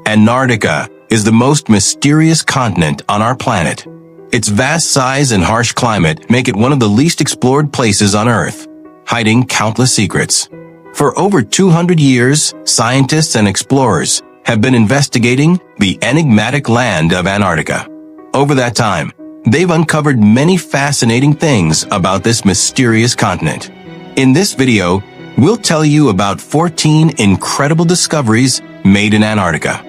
Antarctica is the most mysterious continent on our planet. Its vast size and harsh climate make it one of the least explored places on Earth, hiding countless secrets. For over 200 years, scientists and explorers have been investigating the enigmatic land of Antarctica. Over that time, they've uncovered many fascinating things about this mysterious continent. In this video, we'll tell you about 14 incredible discoveries made in Antarctica.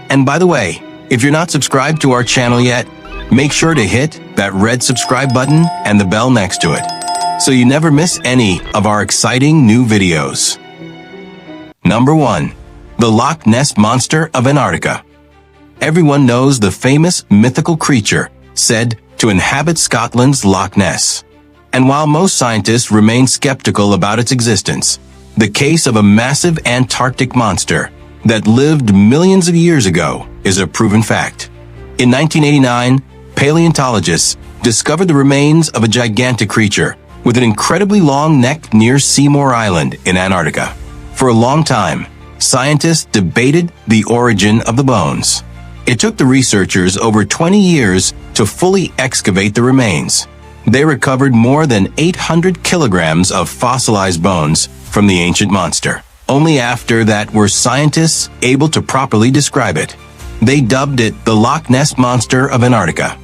And by the way, if you're not subscribed to our channel yet, make sure to hit that red subscribe button and the bell next to it, so you never miss any of our exciting new videos. Number 1. The Loch Ness Monster of Antarctica. Everyone knows the famous mythical creature said to inhabit Scotland's Loch Ness. And while most scientists remain skeptical about its existence, the case of a massive Antarctic monster that lived millions of years ago is a proven fact. In 1989, paleontologists discovered the remains of a gigantic creature with an incredibly long neck near Seymour Island in Antarctica. For a long time, scientists debated the origin of the bones. It took the researchers over 20 years to fully excavate the remains. They recovered more than 800 kilograms of fossilized bones from the ancient monster. Only after that were scientists able to properly describe it. They dubbed it the Loch Ness Monster of Antarctica.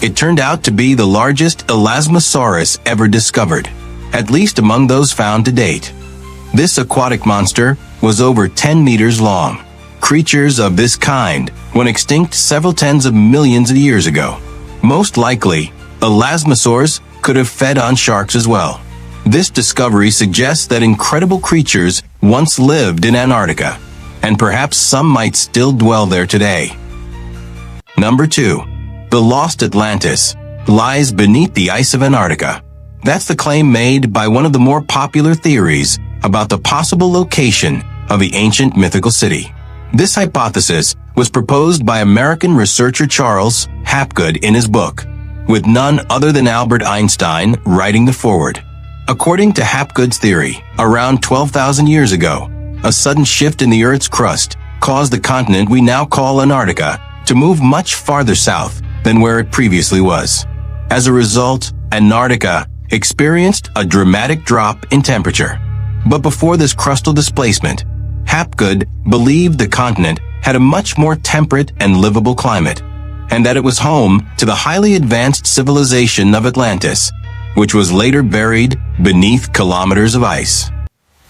It turned out to be the largest elasmosaurus ever discovered, at least among those found to date. This aquatic monster was over 10 meters long. Creatures of this kind went extinct several tens of millions of years ago. Most likely, elasmosaurs could have fed on sharks as well. This discovery suggests that incredible creatures once lived in Antarctica, and perhaps some might still dwell there today. Number 2. The Lost Atlantis lies beneath the ice of Antarctica. That's the claim made by one of the more popular theories about the possible location of the ancient mythical city. This hypothesis was proposed by American researcher Charles Hapgood in his book, with none other than Albert Einstein writing the foreword. According to Hapgood's theory, around 12,000 years ago, a sudden shift in the Earth's crust caused the continent we now call Antarctica to move much farther south than where it previously was. As a result, Antarctica experienced a dramatic drop in temperature. But before this crustal displacement, Hapgood believed the continent had a much more temperate and livable climate, and that it was home to the highly advanced civilization of Atlantis, which was later buried beneath kilometers of ice.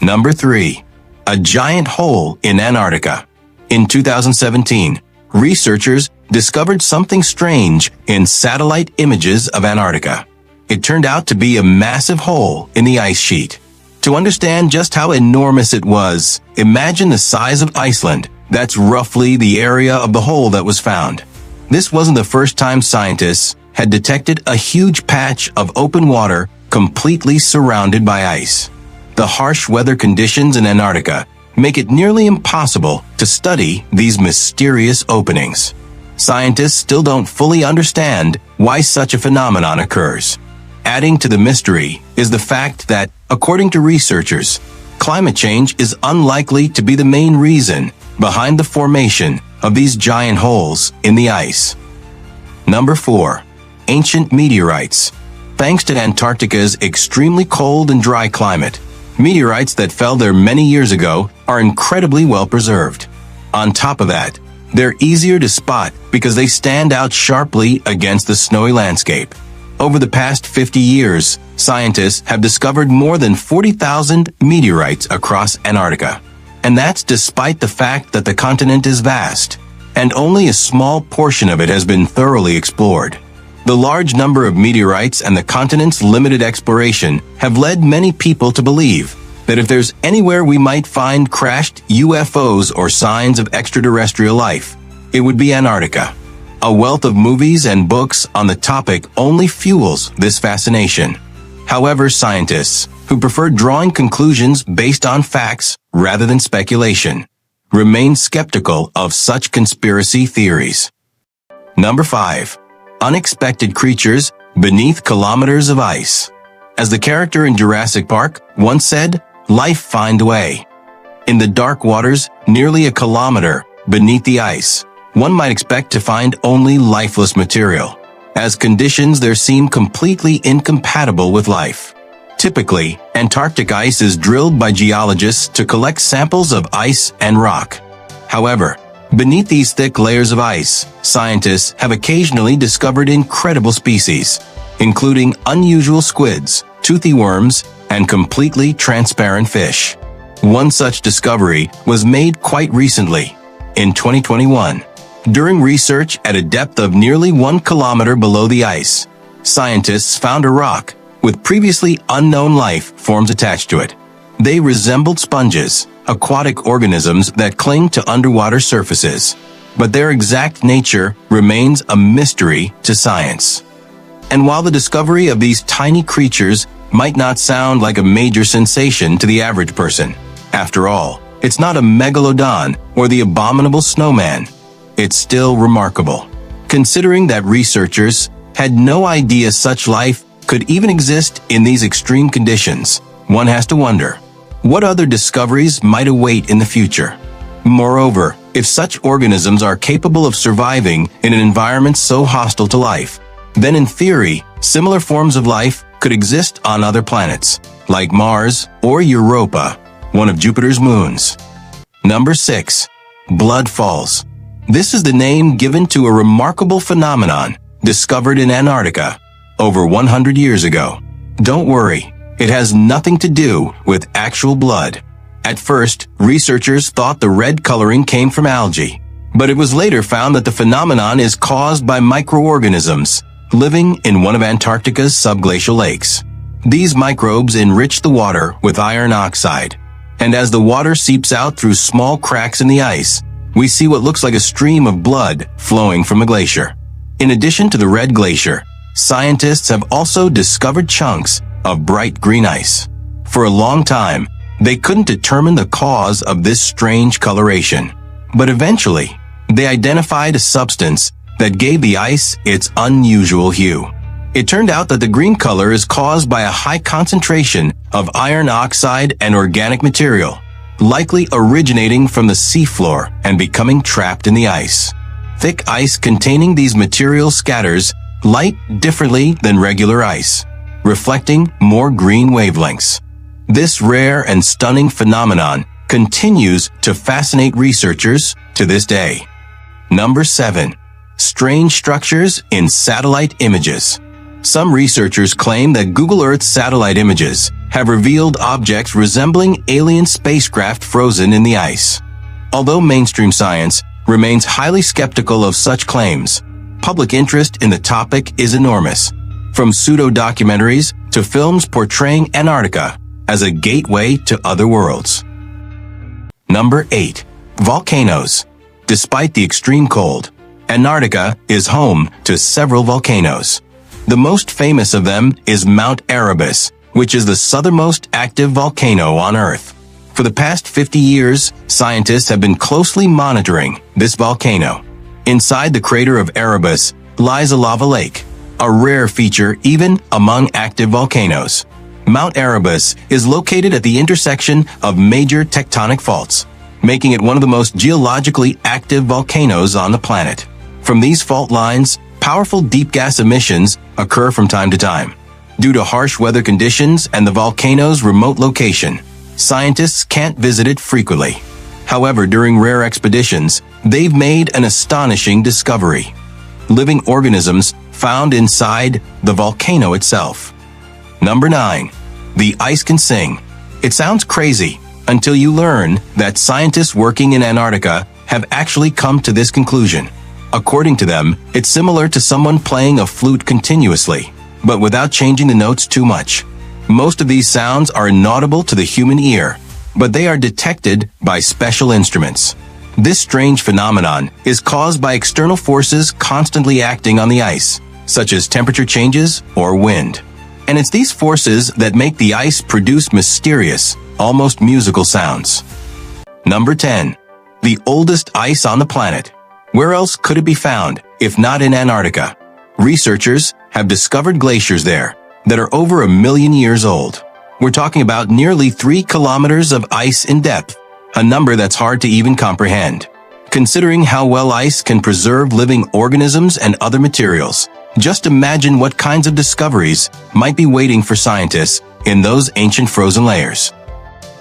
Number 3. A giant hole in Antarctica. In 2017, researchers discovered something strange in satellite images of Antarctica. It turned out to be a massive hole in the ice sheet. To understand just how enormous it was, imagine the size of Iceland. That's roughly the area of the hole that was found. This wasn't the first time scientists had detected a huge patch of open water completely surrounded by ice. The harsh weather conditions in Antarctica make it nearly impossible to study these mysterious openings. Scientists still don't fully understand why such a phenomenon occurs. Adding to the mystery is the fact that, according to researchers, climate change is unlikely to be the main reason behind the formation of these giant holes in the ice. Number 4. Ancient meteorites. Thanks to Antarctica's extremely cold and dry climate, meteorites that fell there many years ago are incredibly well preserved. On top of that, they're easier to spot because they stand out sharply against the snowy landscape. Over the past 50 years, scientists have discovered more than 40,000 meteorites across Antarctica. And that's despite the fact that the continent is vast, and only a small portion of it has been thoroughly explored. The large number of meteorites and the continent's limited exploration have led many people to believe that if there's anywhere we might find crashed UFOs or signs of extraterrestrial life, it would be Antarctica. A wealth of movies and books on the topic only fuels this fascination. However, scientists, who prefer drawing conclusions based on facts rather than speculation, remain skeptical of such conspiracy theories. Number 5. Unexpected creatures beneath kilometers of ice. As the character in Jurassic Park once said, life find a way. In the dark waters, nearly a kilometer Beneath the ice, one might expect to find only lifeless material, as conditions there seem completely incompatible with life. Typically, Antarctic ice is drilled by geologists to collect samples of ice and rock. However, beneath these thick layers of ice, scientists have occasionally discovered incredible species, including unusual squids, toothy worms, and completely transparent fish. One such discovery was made quite recently, in 2021. During research at a depth of nearly 1 kilometer below the ice, scientists found a rock with previously unknown life forms attached to it. They resembled sponges, aquatic organisms that cling to underwater surfaces, but their exact nature remains a mystery to science. And while the discovery of these tiny creatures might not sound like a major sensation to the average person, after all, it's not a megalodon or the abominable snowman. It's still remarkable, considering that researchers had no idea such life could even exist in these extreme conditions. One has to wonder, what other discoveries might await in the future? Moreover, if such organisms are capable of surviving in an environment so hostile to life, then in theory, similar forms of life could exist on other planets, like Mars or Europa, one of Jupiter's moons. Number 6. Blood falls. This is the name given to a remarkable phenomenon discovered in Antarctica over 100 years ago. Don't worry, it has nothing to do with actual blood. At first, researchers thought the red coloring came from algae, but it was later found that the phenomenon is caused by microorganisms living in one of Antarctica's subglacial lakes. These microbes enrich the water with iron oxide, and as the water seeps out through small cracks in the ice, we see what looks like a stream of blood flowing from the glacier. In addition to the red glacier, scientists have also discovered chunks of bright green ice. For a long time, they couldn't determine the cause of this strange coloration, but eventually, they identified a substance that gave the ice its unusual hue. It turned out that the green color is caused by a high concentration of iron oxide and organic material, likely originating from the seafloor and becoming trapped in the ice. Thick ice containing these materials scatters light differently than regular ice, reflecting more green wavelengths. This rare and stunning phenomenon continues to fascinate researchers to this day. Number 7. Strange structures in satellite images. Some researchers claim that Google Earth satellite images have revealed objects resembling alien spacecraft frozen in the ice. Although mainstream science remains highly skeptical of such claims, public interest in the topic is enormous, from pseudo-documentaries to films portraying Antarctica as a gateway to other worlds. Number 8. Volcanoes. Despite the extreme cold, Antarctica is home to several volcanoes. The most famous of them is Mount Erebus, which is the southernmost active volcano on Earth. For the past 50 years, scientists have been closely monitoring this volcano. Inside the crater of Erebus lies a lava lake, a rare feature even among active volcanoes. Mount Erebus is located at the intersection of major tectonic faults, making it one of the most geologically active volcanoes on the planet. From these fault lines, powerful deep gas emissions occur from time to time. Due to harsh weather conditions and the volcano's remote location, scientists can't visit it frequently. However, during rare expeditions, they've made an astonishing discovery: living organisms found inside the volcano itself. Number 9. The ice can sing. It sounds crazy until you learn that scientists working in Antarctica have actually come to this conclusion. According to them, it's similar to someone playing a flute continuously, but without changing the notes too much. Most of these sounds are inaudible to the human ear, but they are detected by special instruments. This strange phenomenon is caused by external forces constantly acting on the ice, such as temperature changes or wind. And it's these forces that make the ice produce mysterious, almost musical sounds. Number 10. The oldest ice on the planet. Where else could it be found, if not in Antarctica? Researchers have discovered glaciers there that are over 1 million years old. We're talking about nearly 3 kilometers of ice in depth, a number that's hard to even comprehend. Considering how well ice can preserve living organisms and other materials, just imagine what kinds of discoveries might be waiting for scientists in those ancient frozen layers.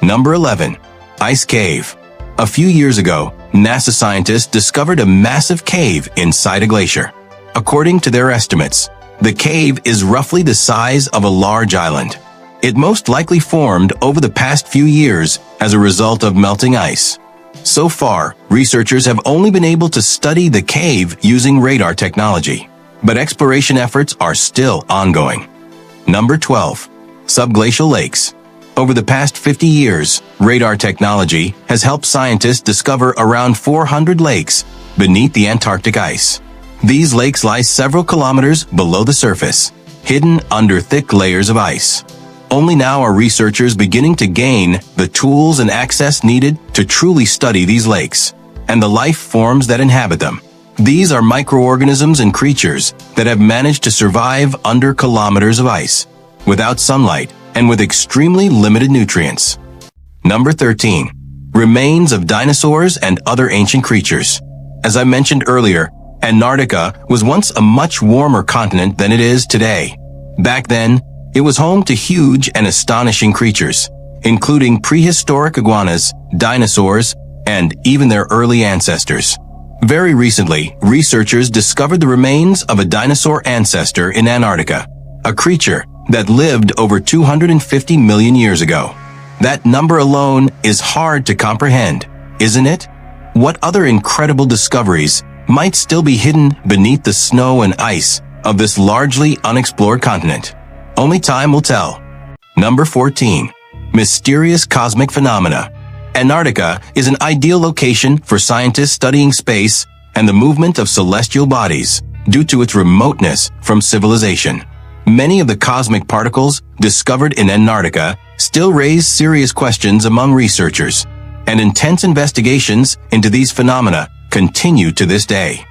Number 11. Ice Cave. A few years ago, NASA scientists discovered a massive cave inside a glacier. According to their estimates, the cave is roughly the size of a large island. It most likely formed over the past few years as a result of melting ice. So far, researchers have only been able to study the cave using radar technology, but exploration efforts are still ongoing. Number 12. Subglacial lakes. Over the past 50 years, radar technology has helped scientists discover around 400 lakes beneath the Antarctic ice. These lakes lie several kilometers below the surface, hidden under thick layers of ice. Only now are researchers beginning to gain the tools and access needed to truly study these lakes and the life forms that inhabit them. These are microorganisms and creatures that have managed to survive under kilometers of ice, without sunlight and with extremely limited nutrients. Number 13. Remains of dinosaurs and other ancient creatures. As I mentioned earlier, Antarctica was once a much warmer continent than it is today. Back then, it was home to huge and astonishing creatures, including prehistoric iguanas, dinosaurs, and even their early ancestors. Very recently, researchers discovered the remains of a dinosaur ancestor in Antarctica, a creature that lived over 250 million years ago. That number alone is hard to comprehend, isn't it? What other incredible discoveries might still be hidden beneath the snow and ice of this largely unexplored continent? Only time will tell. Number 14. Mysterious cosmic phenomena. Antarctica is an ideal location for scientists studying space and the movement of celestial bodies due to its remoteness from civilization. Many of the cosmic particles discovered in Antarctica still raise serious questions among researchers, and intense investigations into these phenomena continue to this day.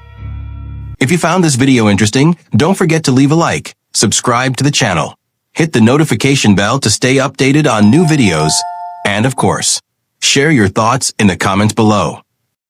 If you found this video interesting, don't forget to leave a like, subscribe to the channel, hit the notification bell to stay updated on new videos, and of course, share your thoughts in the comments below.